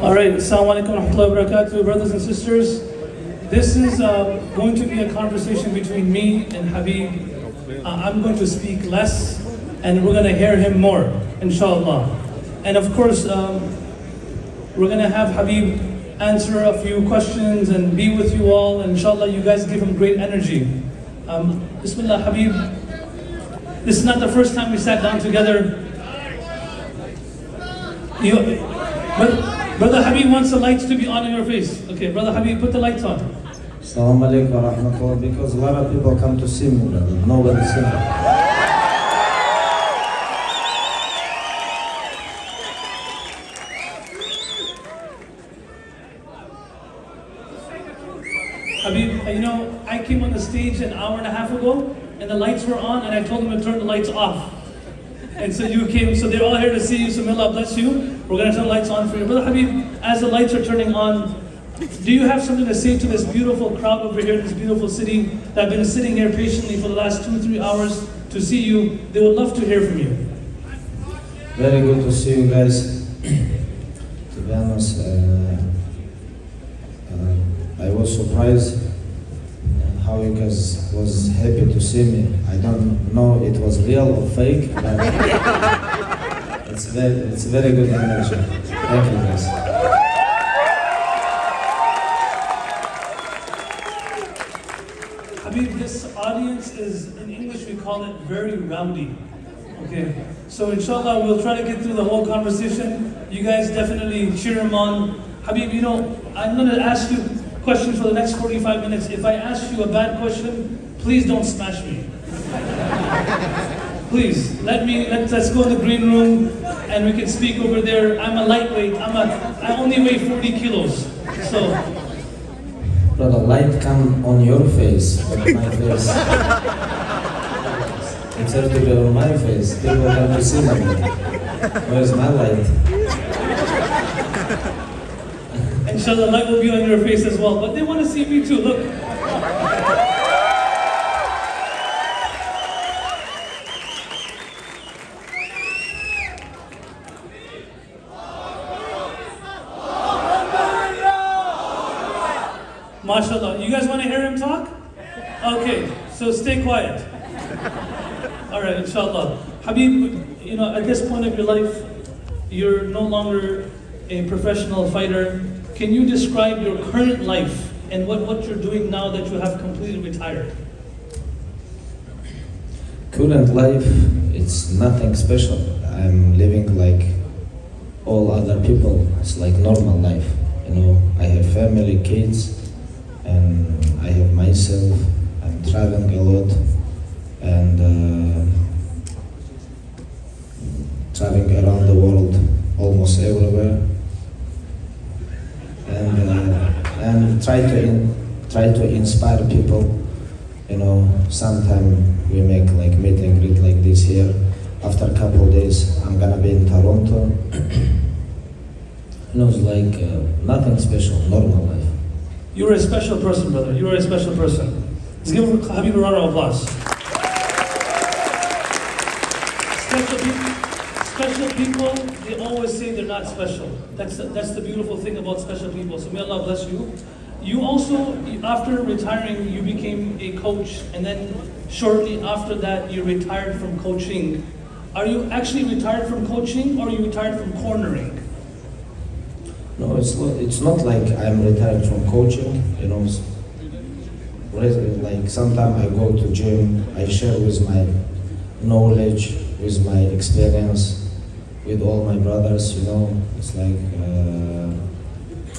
All right, assalamu alaikum wa rahmatullahi wa barakatuh, brothers and sisters. This is going to be a conversation between me and Khabib. I'm going to speak less, and we're going to hear him more, inshallah. And of course, we're going to have Khabib answer a few questions and be with you all, and inshallah, you guys give him great energy. Bismillah, Khabib. This is not the first time we sat down together. Brother Khabib wants the lights to be on in your face. Okay, Brother Khabib, put the lights on. Assalamu alaikum wa rahmatullah. Because a lot of people come to see me, brother. Nobody's here. Khabib, you know, I came on the stage an hour and a half ago, and the lights were on, and I told them to turn the lights off. And so you came, so they're all here to see you, so may Allah bless you. We're going to turn the lights on for you. Brother Khabib, as the lights are turning on, do you have something to say to this beautiful crowd over here, this beautiful city that have been sitting here patiently for the last 2-3 hours to see you? They would love to hear from you. Very good to see you guys. To be honest, I was surprised how you guys was happy to see me. I don't know it was real or fake, but it's very good energy. Thank you guys. Khabib, this audience is, in English we call it very rowdy. Okay, so inshallah we'll try to get through the whole conversation. You guys definitely cheer him on. Khabib, you know, I'm going to ask you questions for the next 45 minutes. If I ask you a bad question, please don't smash me. Please, let's go in the green room and we can speak over there. I'm a lightweight, I only weigh 40 kilos, so. Brother, light come on your face, not my face. It's have to be on my face. People have to see me. Where's my light? Inshallah, light will be on your face as well. But they want to see me too. Look. MashaAllah. You guys want to hear him talk? Okay, so stay quiet. All right, inshallah. Khabib, you know, at this point of your life, you're no longer a professional fighter. Can you describe your current life and what you're doing now that you have completely retired? Current life, it's nothing special. I'm living like all other people. It's like normal life. You know, I have family, kids, and I have myself. I'm traveling a lot and traveling around the world, almost everywhere. And try to inspire people. You know, sometime we make like meet and greet like this here. After a couple of days, I'm gonna be in Toronto. You know, it's like nothing special, normal life. You're a special person, brother. You are a special person. Let's give Khabib a round of applause. Special people, they always say they're not special. That's the beautiful thing about special people. So may Allah bless you. You also, after retiring, you became a coach, and then shortly after that, you retired from coaching. Are you actually retired from coaching, or are you retired from cornering? No, it's not like I'm retired from coaching. You know, like sometimes I go to gym, I share with my knowledge, with my experience, with all my brothers. You know, it's like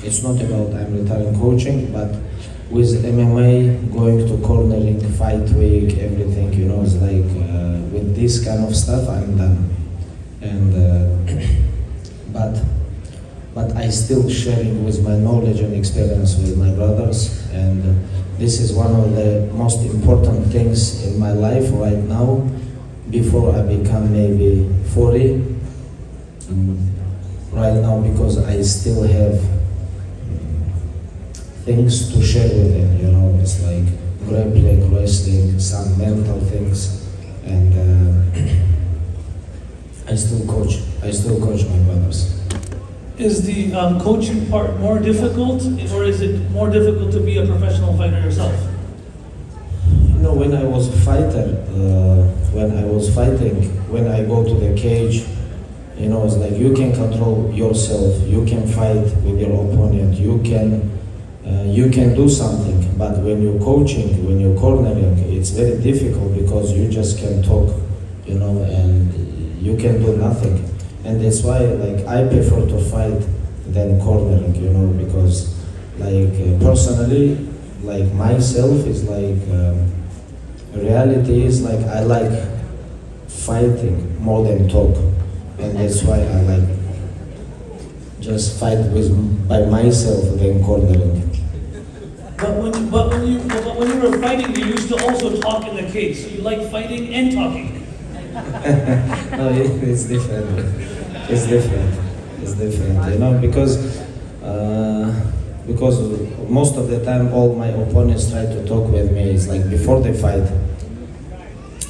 it's not about I'm retiring coaching, but with MMA, going to cornering, fight week, everything. You know, it's like with this kind of stuff, I'm done. And but I still sharing with my knowledge and experience with my brothers, and this is one of the most important things in my life right now. Before I become maybe 40, right now, because I still have things to share with them. You know, it's like grappling, wrestling, some mental things, and I still coach my brothers. Is the coaching part more difficult, or is it more difficult to be a professional fighter yourself? You know, when I was a fighter, when I go to the cage, you know, it's like you can control yourself, you can fight with your opponent, you can do something. But when you're coaching, when you're cornering, it's very difficult because you just can talk, you know, and you can do nothing. And that's why, like, I prefer to fight than cornering, you know, because, like, personally, like, myself is like, reality is like, I like fighting more than talk. And that's why I like just fight by myself than cornering. But when you were fighting, you used to also talk in the cage. So you like fighting and talking. No, it's different. It's different, you know, because most of the time all my opponents try to talk with me. It's like before they fight,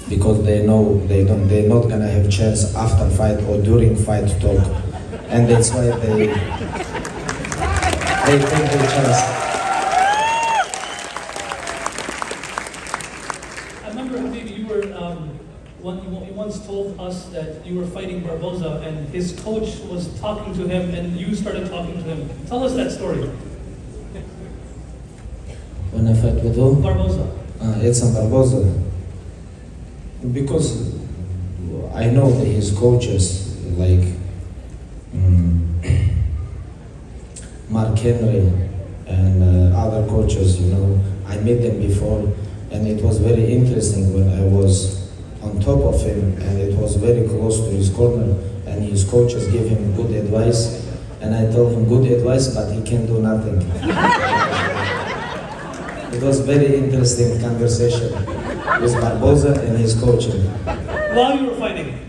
because they know they're not gonna have chance after fight or during fight to talk, and that's why they take their chance. I remember, Khabib, you were you once told us that you were fighting Barboza and his coach was talking to him and you started talking to him. Tell us that story. When I fight with who? Barboza. It's a Barboza. Because I know that his coaches, like Mark Henry and other coaches, you know, I met them before, and it was very interesting when I was on top of him and it was very close to his corner, and his coaches gave him good advice, and I told him good advice, but he can do nothing. It was very interesting conversation with Barboza and his coaching. While you were fighting?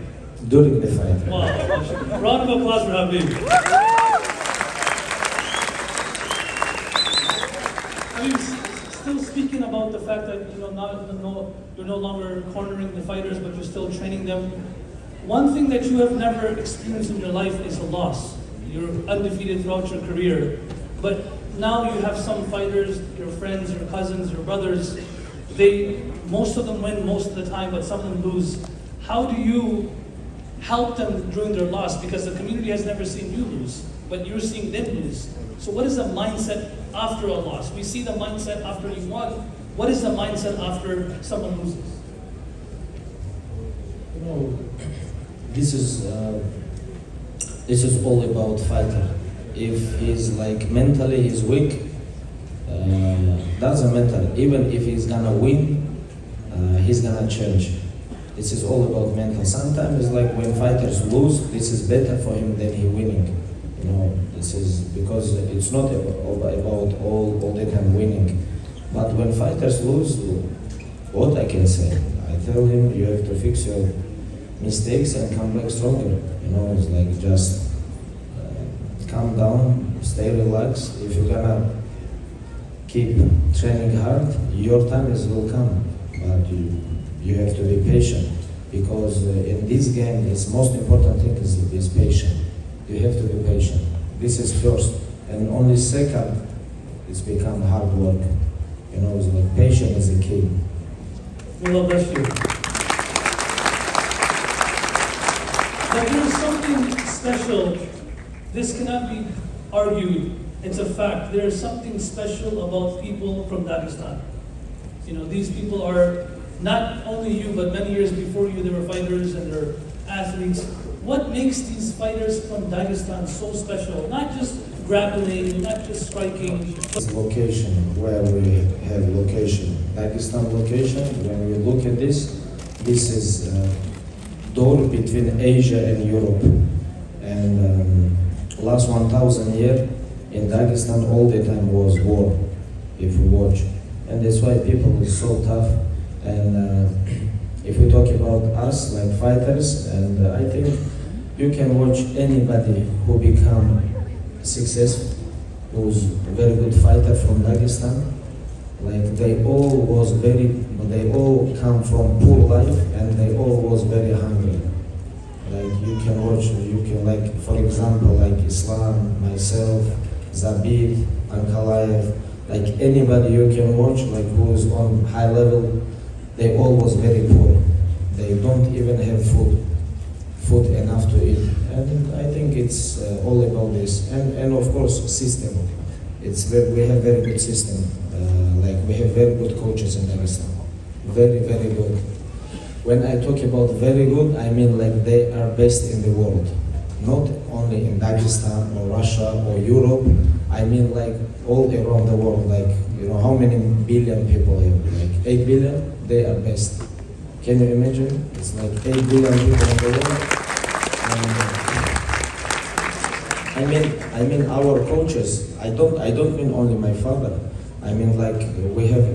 During the fight. Wow. Round of applause for Khabib. I mean, still speaking about the fact that you're no longer cornering the fighters, but you're still training them. One thing that you have never experienced in your life is a loss. You're undefeated throughout your career, but now you have some fighters, your friends, your cousins, your brothers, most of them win most of the time, but some of them lose. How do you help them during their loss? Because the community has never seen you lose, but you're seeing them lose. So what is the mindset after a loss? We see the mindset after you won. What is the mindset after someone loses? You know, this is all about fighter. If he's like mentally he's weak, doesn't matter. Even if he's gonna win, he's gonna change. This is all about mental. Sometimes it's like when fighters lose, this is better for him than he winning. You know, this is because it's not about all the time winning. But when fighters lose, what I can say? I tell him you have to fix your mistakes and come back stronger. You know, it's like just calm down, stay relaxed. If you're gonna keep training hard, your time will come. But you have to be patient, because in this game, its most important thing is patient. You have to be patient. This is first, and only second, it's become hard work. You know, it's like patience is the key. Well, bless you. But there is something special. This cannot be argued. It's a fact. There is something special about people from Dagestan. You know, these people are not only you, but many years before you, they were fighters and they're athletes. What makes these fighters from Dagestan so special? Not just grappling, not just striking. This location, where we have location, Dagestan location, when we look at this is door between Asia and Europe. And last 1,000 years in Dagestan all the time was war, if we watch. And that's why people are so tough. And if we talk about us, like fighters, and I think you can watch anybody who become successful, who's a very good fighter from Dagestan. Like they all come from poor life, and they all was very hungry. Like you can watch, you can like, for example, like Islam, myself, Zabit, Ankalaev, like anybody you can watch, like who is on high level, they always very poor. They don't even have food enough to eat. And I think it's all about this. And of course, system. We have very good system. Like we have very good coaches in Dagestan. Very, very good. When I talk about very good, I mean like they are best in the world. Not only in Dagestan or Russia or Europe, I mean like all around the world. Like, you know, how many billion people here? Like 8 billion, they are best. Can you imagine? It's like 8 billion people in the world. I mean our coaches. I don't mean only my father. I mean like we have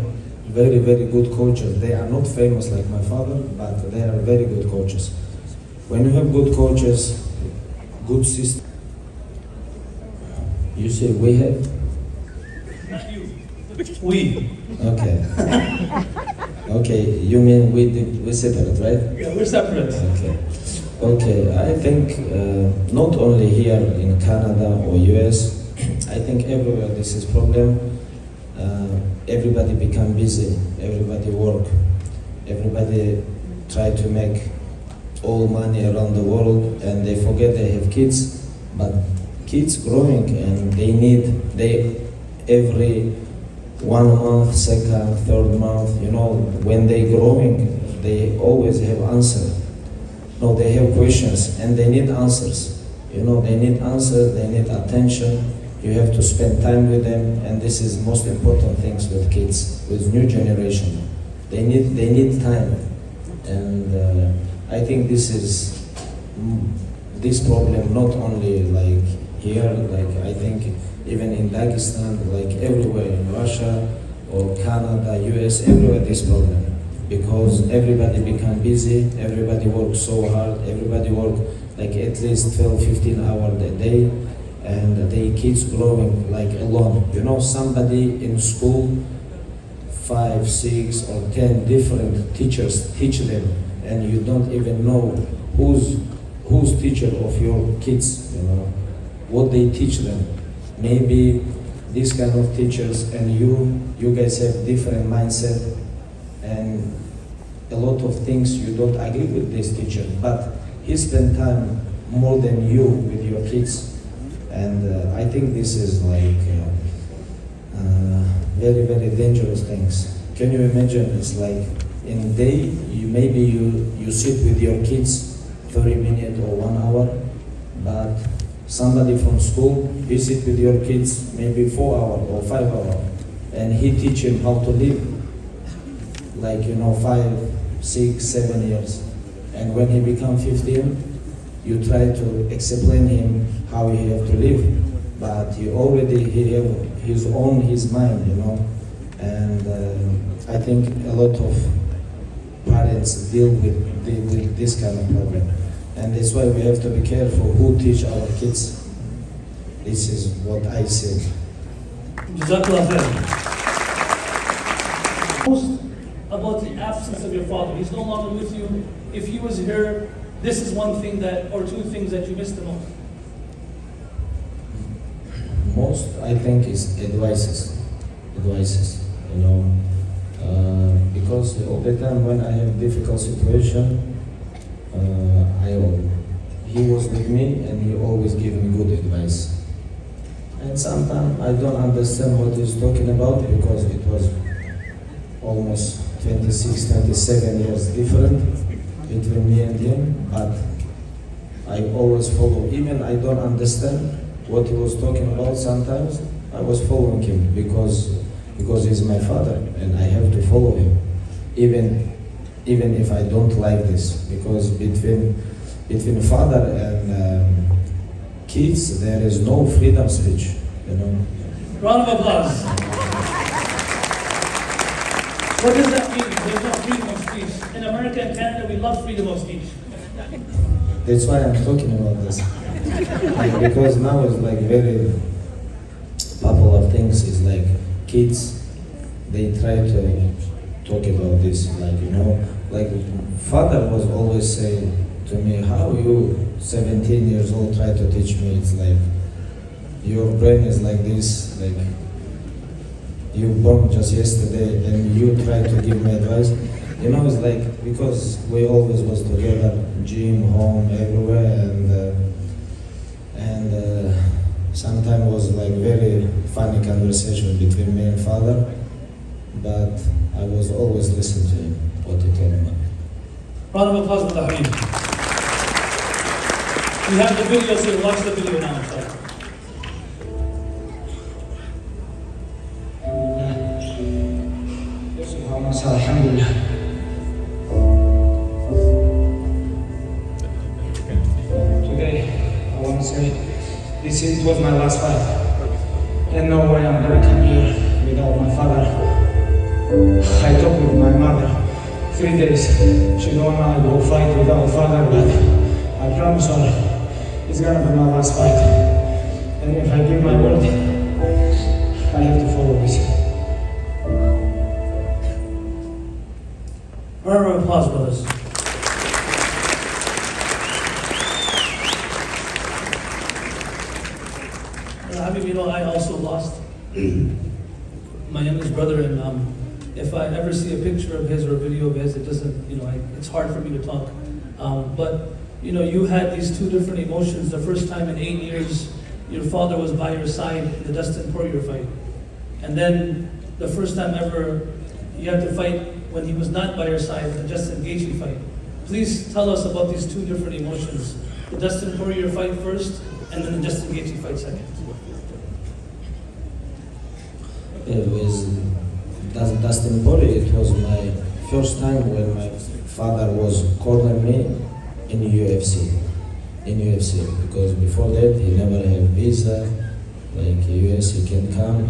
very, very good coaches. They are not famous like my father, but they are very good coaches. When you have good coaches, good system. You say we have? Not you. We. Okay. Okay, you mean we separate, right? Yeah, we're separate. Okay, I think not only here in Canada or US, I think everywhere this is problem. Everybody become busy, everybody work, everybody try to make all money around the world, and they forget they have kids. But kids growing, and they every 1 month, second, third month, you know, when they growing, they always have answer. No, they have questions and they need answers. You know, they need answers, they need attention. You have to spend time with them, and this is most important things with kids, with new generation. They need time, and I think this problem not only like here, like I think even in Dagestan, like everywhere in Russia or Canada, US, everywhere this problem, because everybody become busy, everybody works so hard, everybody work like at least 12-15 hours a day. And the kids growing like alone. You know, somebody in school, 5, 6, or 10 different teachers teach them, and you don't even know who's teacher of your kids. You know, what they teach them. Maybe these kind of teachers and you guys have different mindset, and a lot of things you don't agree with this teacher, but he spend time more than you with your kids. And I think this is like very, very dangerous things. Can you imagine? It's like in a day, you sit with your kids 30 minutes or 1 hour, but somebody from school visit with your kids maybe 4 hours or 5 hours, and he teach him how to live, like 5, 6, 7 years. And when he become 15, you try to explain him how he have to live, but he have his mind, and I think a lot of parents deal with this kind of problem, and that's why we have to be careful who teach our kids. This is what I say. Jazakallah khair. Most about the absence of your father. He's no longer with you. If he was here, this is one thing or two things that you missed the most. Most, I think, is advices, because all the time when I have difficult situation, he was with me and he always gave me good advice. And sometimes I don't understand what he's talking about, because it was almost 26, 27 years different between me and him, but I always follow. Even I don't understand what he was talking about sometimes, I was following him because he's my father and I have to follow him, even if I don't like this, because between father and kids there is no freedom speech, Round of applause. What does that mean? There's no freedom of speech. In America and Canada, we love freedom of speech. That's why I'm talking about this. Because now it's like very popular things. It's like kids, they try to talk about this. Like father was always saying to me, how you 17 years old try to teach me? It's like your brain is like this, like you born just yesterday and you try to give me advice. You know, it's like, because we always was together, gym, home, everywhere, and sometimes was like very funny conversation between me and father, but I was always listening to him, what he told me. Round of applause for the Habib. We have the video, so watch the video now. Inshallah. Alhamdulillah. Today, I want to say it was my last fight. And no way I'm gonna come here without my father. I talked with my mother 3 days. She don't want to go fight without father, but I promise her it's gonna be my last fight. And if I give my word, I have to follow this. Round of applause, brothers. Habib, you know, I also lost my youngest brother, and if I ever see a picture of his or a video of his, it doesn't, you know, it's hard for me to talk. But, you know, you had these two different emotions. The first time in 8 years, your father was by your side in the Dustin Poirier fight. And then the first time ever you had to fight when he was not by your side, the Justin Gaethje fight. Please tell us about these two different emotions. The Dustin Poirier fight first, and then the Justin Gaethje fight second. With Dustin Poirier, it was my first time when my father was cornering me in UFC. Because before that he never had visa, like US he can come,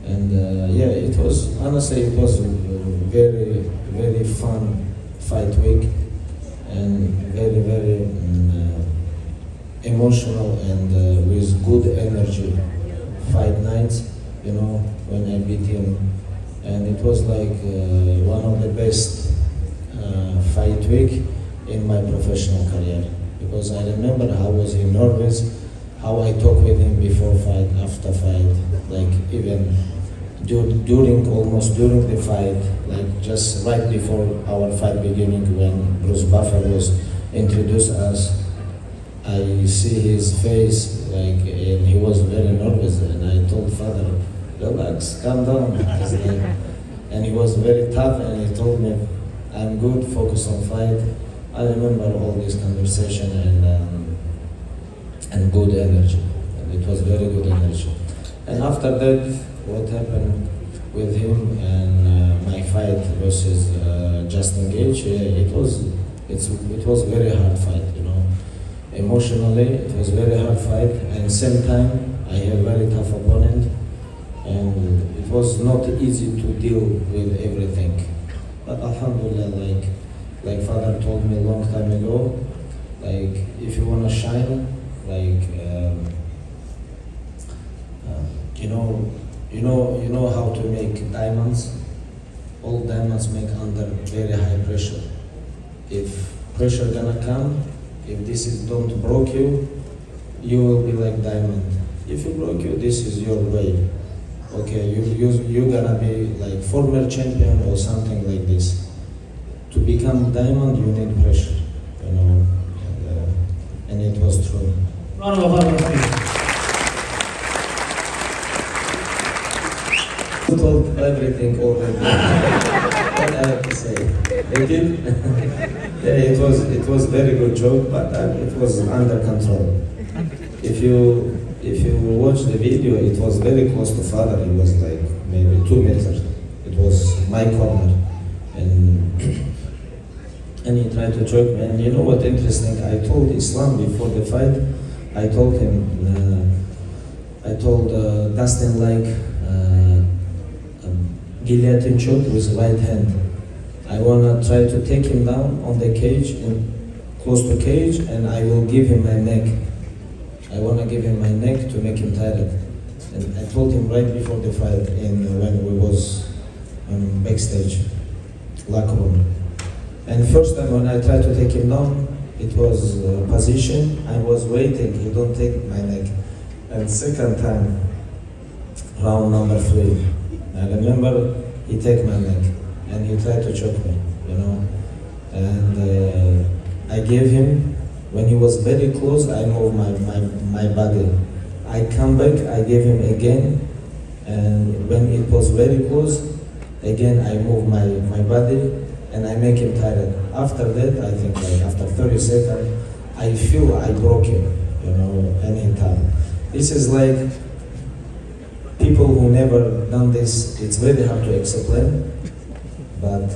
and yeah, it was, honestly, it was a very, very fun fight week, and very, very emotional, and with good energy fight nights, you know, when I beat him. And it was like one of the best fight week in my professional career, because I remember how was he nervous, how I talked with him before fight, after fight, like even almost during the fight, like just right before our fight beginning, when Bruce Buffer was introduced us, I see his face, like, and he was very nervous, and I told father, relax, calm down. And he was very tough, and he told me, I'm good, focus on fight. I remember all this conversation and good energy. And it was very good energy. And after that, what happened with him and my fight versus Justin Gaethje, it was very hard fight, you know. Emotionally, it was very hard fight, and same time, I have very tough opponent, and it was not easy to deal with everything. But Alhamdulillah, like father told me a long time ago, like if you want to shine, like you know how to make diamonds. All diamonds make under very high pressure. If pressure gonna come, if this is don't broke you, you will be like diamond. If you broke you, this is your way. Okay, you gonna be like former champion or something like this. To become diamond, you need pressure, you know, and it was true. Round of applause. You told everything already. What I have to say. They did. Yeah, it was very good joke, but it was under control. If you watch the video, it was very close to father. It was like maybe 2 meters. It was my corner, and he tried to choke me. And you know what interesting? I told Islam before the fight. I told him. I told Dustin like guillotine choke with right hand. I wanna try to take him down on the cage, close to cage, and I will give him my neck. I wanna give him my neck to make him tired. And I told him right before the fight, when we was backstage, locker room. And first time when I tried to take him down, it was position. I was waiting. He don't take my neck. And second time, round number 3, I remember he take my neck and he tried to choke me, you know. And I gave him. When he was very close, I moved my body. I come back. I gave him again. And when it was very close, again I move my body and I make him tired. After that, I think like after 30 seconds, I feel I broke him, you know, anytime. This is like people who never done this, it's very hard to explain, but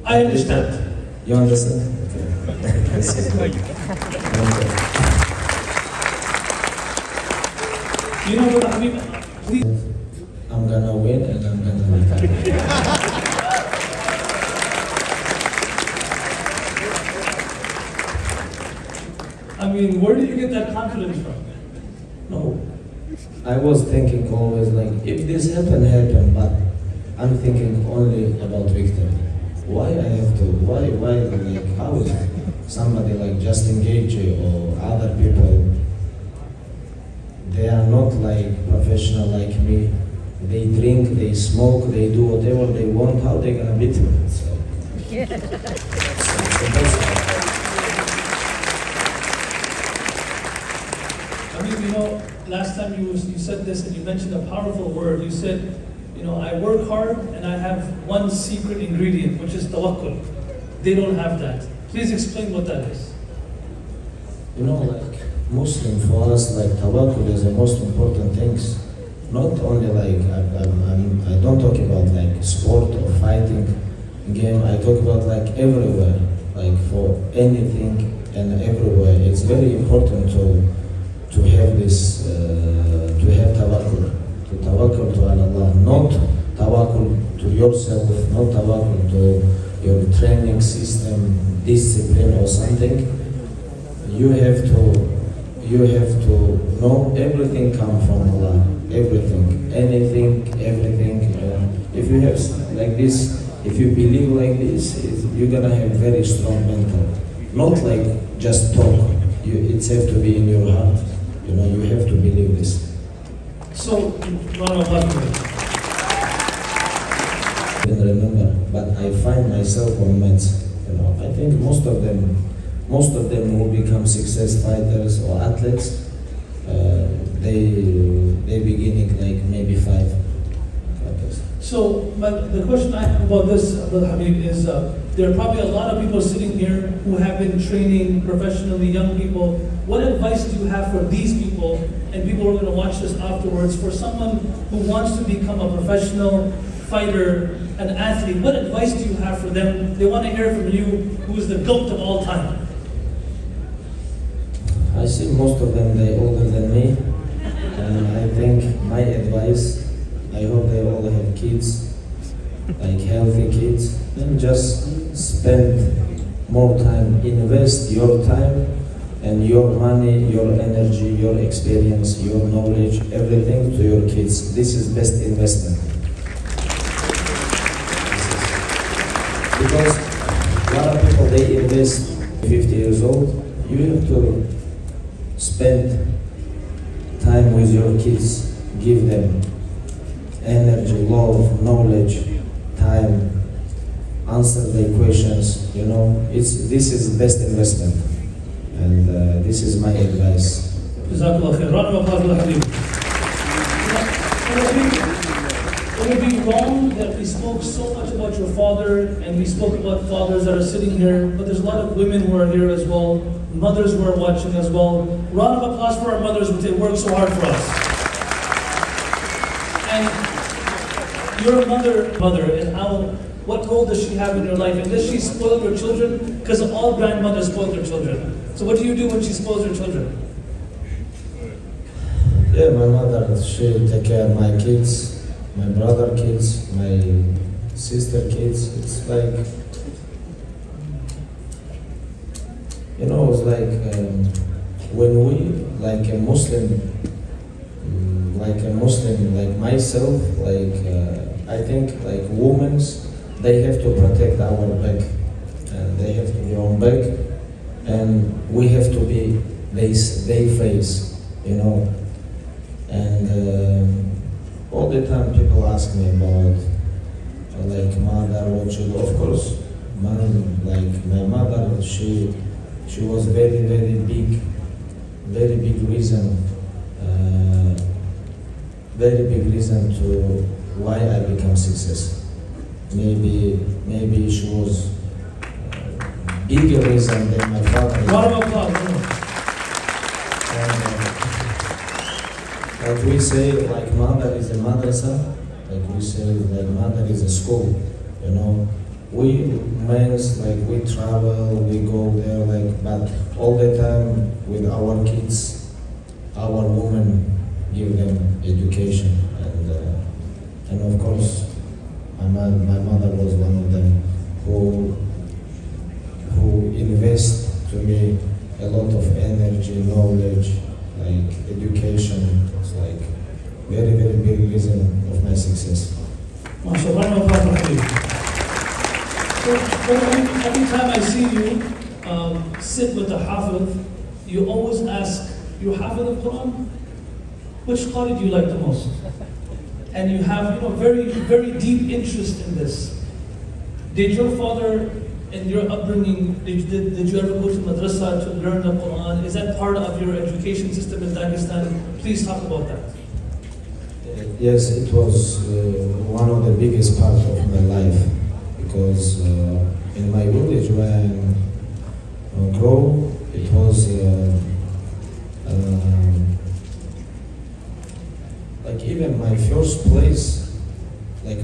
I understand. You understand? Okay. This is good. Okay. You know what, Habib? Please. I'm gonna win and I'm gonna retire. I mean, where do you get that confidence from? No, I was thinking always like, if this happen, but I'm thinking only about victory. Why I have to, why, like, how is somebody like Justin Gaethje or other people, they are not like professional like me. They drink, they smoke, they do whatever they want, how they gonna beat me? So, I mean, you know, last time you said this and you mentioned a powerful word. You said, you know, I work hard and I have one secret ingredient, which is tawakkul. They don't have that. Please explain what that is. you know, like Muslim for us, like tawakkul is the most important things. Not only like I don't talk about like sport or fighting game. I talk about like everywhere, like for anything and everywhere. It's very important to have this, to have tawakkul, to tawakkul to Allah, not tawakkul to yourself, not tawakkul to your training system, discipline or something. You have to know everything comes from Allah. Everything, anything, everything. If you have like this, if you believe like this, you're gonna have very strong mental. Not like just talk. It have to be in your heart. You know, you have to believe this. So, round of applause. I don't remember, but I find myself on meds. You know, I think most of them will become success fighters or athletes. They beginning like maybe 5 fighters. So, the question I have about this, Abdul Habib, is there are probably a lot of people sitting here who have been training professionally, young people. What advice do you have for these people and people who are going to watch this afterwards, for someone who wants to become a professional fighter, an athlete? What advice do you have for them? They want to hear from you, who is the GOAT of all time. I see most of them, they older than me. And I think my advice, I hope they all have kids, like healthy kids, and just spend more time, invest your time and your money, your energy, your experience, your knowledge, everything to your kids. This is best investment. Because a lot of people, they invest 50 years old, you have to spend time with your kids, give them energy, love, knowledge, time, answer their questions, you know. This is the best investment, and this is my advice. Jazakallah khair. Round of applause, Abdul Habib. It would be wrong that we spoke so much about your father and we spoke about fathers that are sitting here, but there's a lot of women who are here as well, mothers who are watching as well. Round of applause for our mothers who they work so hard for us. And your mother, and what role does she have in your life? And does she spoil your children? Because all grandmothers spoil their children. So what do you do when she spoils your children? Yeah, my mother, she take care of my kids, my brother kids, my sister kids. It's like, you know, it's like when we, like a Muslim, like myself, like I think like women's, they have to protect our back, and they have to be on back, and we have to be they face, you know. And all the time people ask me about like mother, what should, of course, like my mother, she was very big reason, very big reason to why I become success. Maybe she was bigger reason than my father. Round of applause. Like we say, like mother is a madrasa, like we say, like mother is a school, you know. We men's, like we travel, we go there, like, but all the time with our kids, our women give them education, and of course, my mother was one of them who invest to me a lot of energy, knowledge, like education. It's like very big reason of my success. MashaAllah, round of applause for Habib. So every time I see you sit with the Hafid, you always ask, you Hafid of Quran? Which Qari do you like the most? And you have, you know, very deep interest in this. Did your father, in your upbringing, did you ever go to madrasa to learn the Quran? Is that part of your education system in Dagestan? Please talk about that. Yes, it was one of the biggest parts of my life, because in my village when I grew, it was like even my first place, like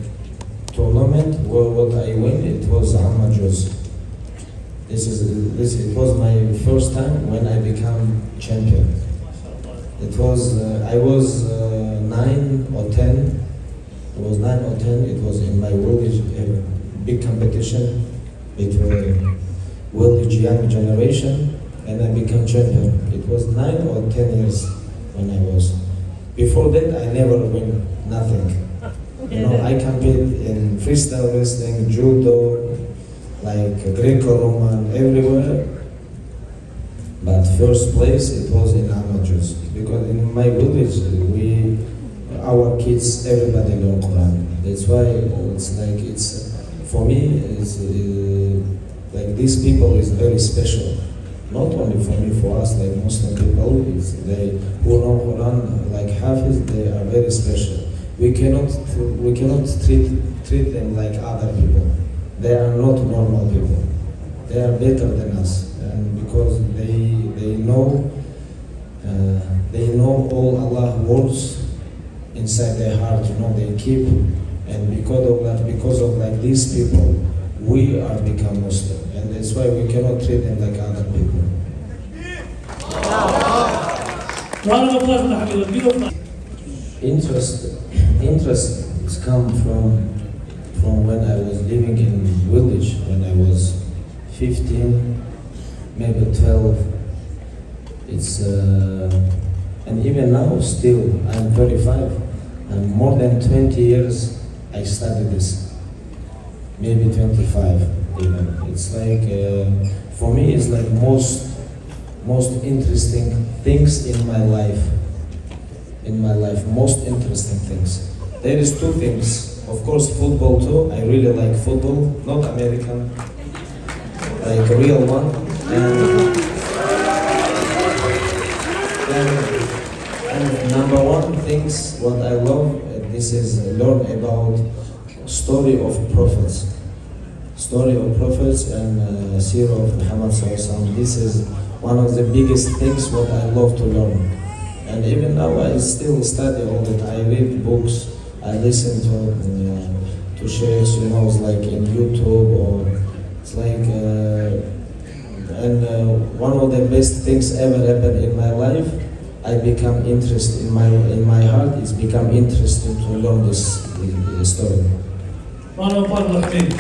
tournament where what I win, it was Amajos. It was my first time when I become champion. It was I was 9 or 10. It was 9 or 10. It was in my village, a big competition between village young generation, and I became champion. It was 9 or 10 years when I was. Before that, I never win nothing. You know, I compete in freestyle wrestling, judo, like Greco-Roman, everywhere. But first place, it was in amateurs. Because in my village, our kids, everybody learn Quran. That's why it's for me, it's like these people is very special. Not only for me, for us, like Muslim people, they who know Quran, like Hafiz, they are very special. We cannot treat them like other people. They are not normal people. They are better than us, and because they know all Allah words inside their heart. You know, they keep, and because of these people, we are become Muslim, and that's why we cannot treat them like other people. Round of applause for Habib. Beautiful. Interest has come from when I was living in village, when I was 15, maybe 12. It's and even now still I'm 35, and more than 20 years I studied this, maybe 25 even. It's like for me it's like most interesting things in my life. Most interesting things. There is two things. Of course, football too. I really like football, not American, like a real one. And number one things what I love, this is learn about story of prophets and Seerah of Muhammad Sallallahu. This is one of the biggest things what I love to learn. And even now I still study all the time. I read books, I listen to sheikhs, you know, it's like in YouTube, or it's like one of the best things ever happened in my life. I become interested in my heart. It's become interesting to learn this story. Round of applause for Habib.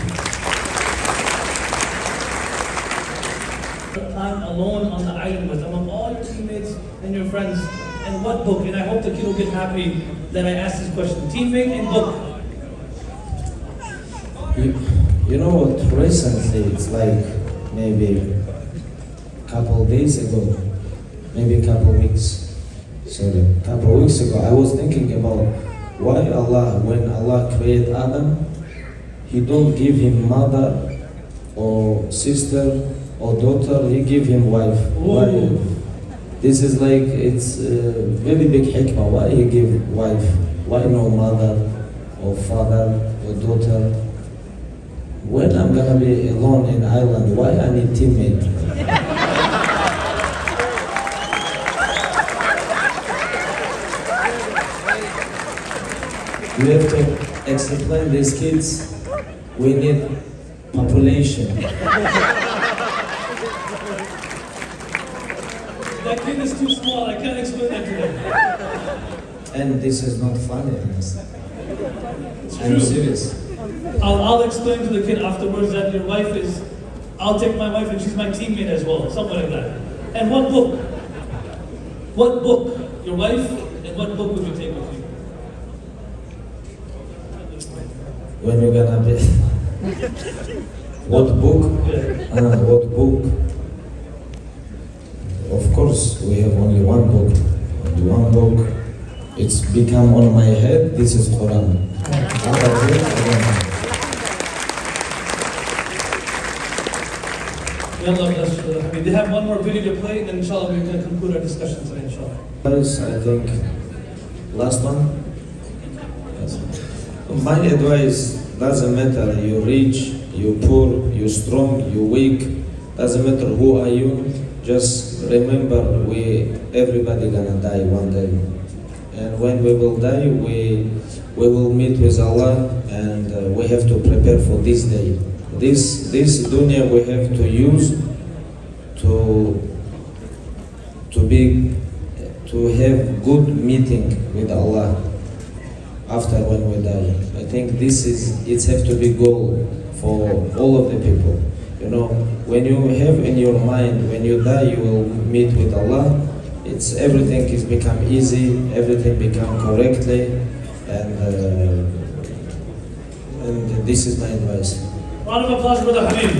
Time alone on the island with among all your teammates and your friends. And what book? And I hope the kid will get happy that I asked this question. Teammate and book. You know what? Recently, it's like maybe couple days ago, maybe couple weeks ago, I was thinking about why Allah, when Allah created Adam, He don't give him mother or sister or daughter, He give him wife. Why? This is like, it's a very big hikmah. Why He give wife? Why no mother or father or daughter? When I'm gonna be alone in island, why I need teammate? You have to explain these kids, we need population. That kid is too small, I can't explain that to them. And this is not funny, honestly. It's I'm true. serious. I'll explain to the kid afterwards that your wife is, I'll take my wife and she's my teammate as well, something like that. And what book? What book? Your wife, and what book would you take with you? When you're gonna be... What book? Yeah. What book? Of course, we have only one book. Only one book. It's become on my head, this is Quran. Other book, I don't know. Yallah, bless you, Habib. They have one more video to play, and then inshallah we're going to conclude our discussion today, inshallah. Guys, I think last one. Yes. My advice, doesn't matter you rich, you poor, you strong, you weak, doesn't matter who are you. Just remember, everybody gonna die one day, and when we will die, we will meet with Allah, and we have to prepare for this day. This dunya we have to use to have good meeting with Allah after when we die. I think it have to be goal for all of the people. You know, when you have in your mind, when you die, you will meet with Allah. Everything is become easy, everything become correctly, and this is my advice. Round of applause for the Habib.